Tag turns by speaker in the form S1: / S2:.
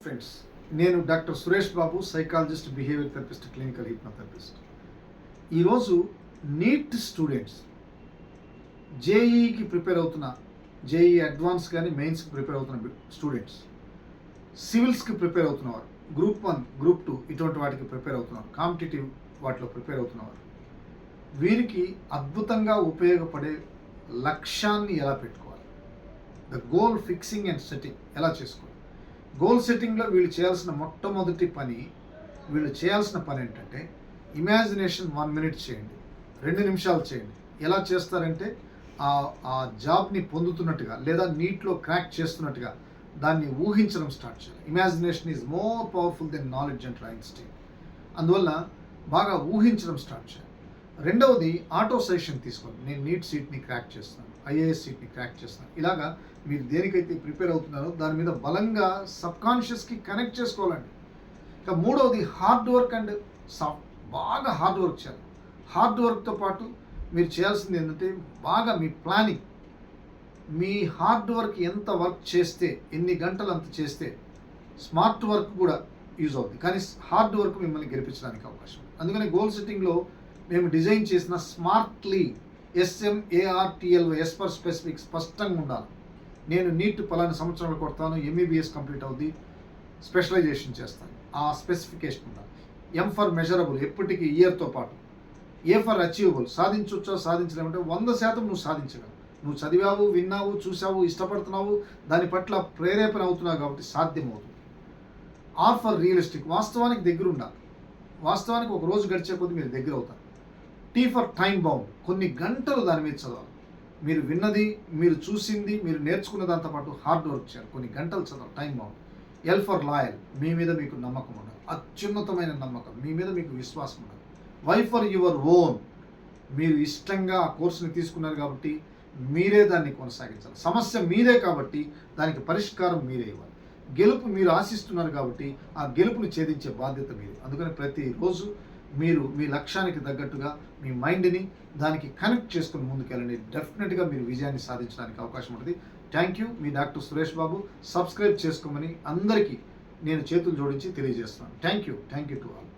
S1: Friends, నేను doctor Suresh Babu, psychologist, behaviour therapist, clinical hypnotherapist. ఈరోజు NEET students, జేఈకి ప్రిపేర్ అవుతున్న, జేఈ అడ్వాన్స్ కానీ మెయిన్స్కి ప్రిపేర్ అవుతున్న స్టూడెంట్స్, సివిల్స్కి ప్రిపేర్ అవుతున్నవారు, గ్రూప్ 1, గ్రూప్ 2 ఇటువంటి వాటికి ప్రిపేర్ అవుతున్నారు, కాంపిటేటివ్ వాటిలో ప్రిపేర్ అవుతున్నవారు, వీరికి అద్భుతంగా ఉపయోగపడే లక్ష్యాన్ని ఎలా పెట్టుకోవాలి, the goal fixing and setting ఎలా చేసుకోవాలి. గోల్ సెట్టింగ్లో వీళ్ళు చేయాల్సిన మొట్టమొదటి పని, ఏంటంటే ఇమాజినేషన్ 1 మినిట్ చేయండి, 2 నిమిషాలు చేయండి. ఎలా చేస్తారంటే ఆ జాబ్ని పొందుతున్నట్టుగా లేదా నీట్లో క్రాక్ చేస్తున్నట్టుగా దాన్ని ఊహించడం స్టార్ట్ చేయాలి. Imagination is more powerful than knowledge and Einstein. అందువల్ల బాగా ఊహించడం స్టార్ట్ చేయాలి. రెండవది, ఆటో సజెషన్ తీసుకోండి. నేను నీట్ సీట్ని క్రాక్ చేస్తాను, ఐఏఎస్ సీట్ని క్రాక్ చేస్తాను. ఇలాగా మీరు దేనికైతే ప్రిపేర్ అవుతున్నారో దాని మీద బలంగా సబ్కాన్షియస్కి కనెక్ట్ చేసుకోవాలండి. ఇక మూడవది, హార్డ్ వర్క్ అండ్ బాగా హార్డ్ వర్క్ చేయాలి. హార్డ్ వర్క్తో పాటు మీరు చేయాల్సింది ఏంటంటే బాగా మీ ప్లానింగ్, మీ హార్డ్ వర్క్ ఎంత వర్క్ చేస్తే, ఎన్ని గంటలు అంత చేస్తే స్మార్ట్ వర్క్ కూడా యూజ్ అవుతుంది, కానీ హార్డ్ వర్క్ మిమ్మల్ని గెలిపించడానికి అవకాశం ఉంది. అందుకని గోల్ సెట్టింగ్లో మేము డిజైన్ చేసిన smartly, SMARTLY, S for specific, స్పష్టంగా ఉండాలి. నేను నీట్ పలాని సంవత్సరాలు కొడతాను, MBBS కంప్లీట్ అవుద్ది, స్పెషలైజేషన్ చేస్తాను, ఆ స్పెసిఫికేషన్ ఉండాలి. M ఫర్ మెజరబుల్, ఎప్పటికీ ఇయర్తో పాటు. A ఫర్ అచీవబుల్, సాధించవచ్చా సాధించలేమంటే 100% నువ్వు సాధించగలవు. నువ్వు చదివావు, విన్నావు, చూసావు, ఇష్టపడుతున్నావు, దాని పట్ల ప్రేరేపణ అవుతున్నావు కాబట్టి సాధ్యమవుతుంది. R ఫర్ రియలిస్టిక్, వాస్తవానికి దగ్గర ఉండాలి. వాస్తవానికి ఒక రోజు గడిచే కొద్దీ మీరు దగ్గర అవుతారు. T ఫర్ టైం బౌండ్, కొన్ని గంటలు దాని మీద చదవాలి. మీరు విన్నది, మీరు చూసింది, మీరు నేర్చుకున్న దాంతో పాటు హార్డ్ వర్క్ చేయాలి, కొన్ని గంటలు చదవాలి, time bound. L for loyal, మీ మీద మీకు నమ్మకం ఉండాలి, అత్యున్నతమైన నమ్మకం, మీ మీద మీకు విశ్వాసం ఉండాలి. Y ఫర్ యువర్ ఓన్, మీరు ఇష్టంగా ఆ కోర్సుని తీసుకున్నారు కాబట్టి మీరే దాన్ని కొనసాగించాలి. సమస్య మీదే కాబట్టి దానికి పరిష్కారం మీరే ఇవ్వాలి. గెలుపు మీరు ఆశిస్తున్నారు కాబట్టి ఆ గెలుపుని ఛేదించే బాధ్యత మీది. అందుకని ప్రతిరోజు మీరు మీ లక్ష్యానికి తగ్గట్టుగా మీ మైండ్ని దానికి కనెక్ట్ చేసుకుని ముందుకెళ్ళండి. డెఫినెట్గా మీరు విజయాన్ని సాధించడానికి అవకాశం ఉంటుంది. Thank you. Me doctor Suresh Babu. Subscribe చేసుకోమని అందరికీ నేను చేతులు జోడించి తెలియజేస్తున్నాను. Thank you to all.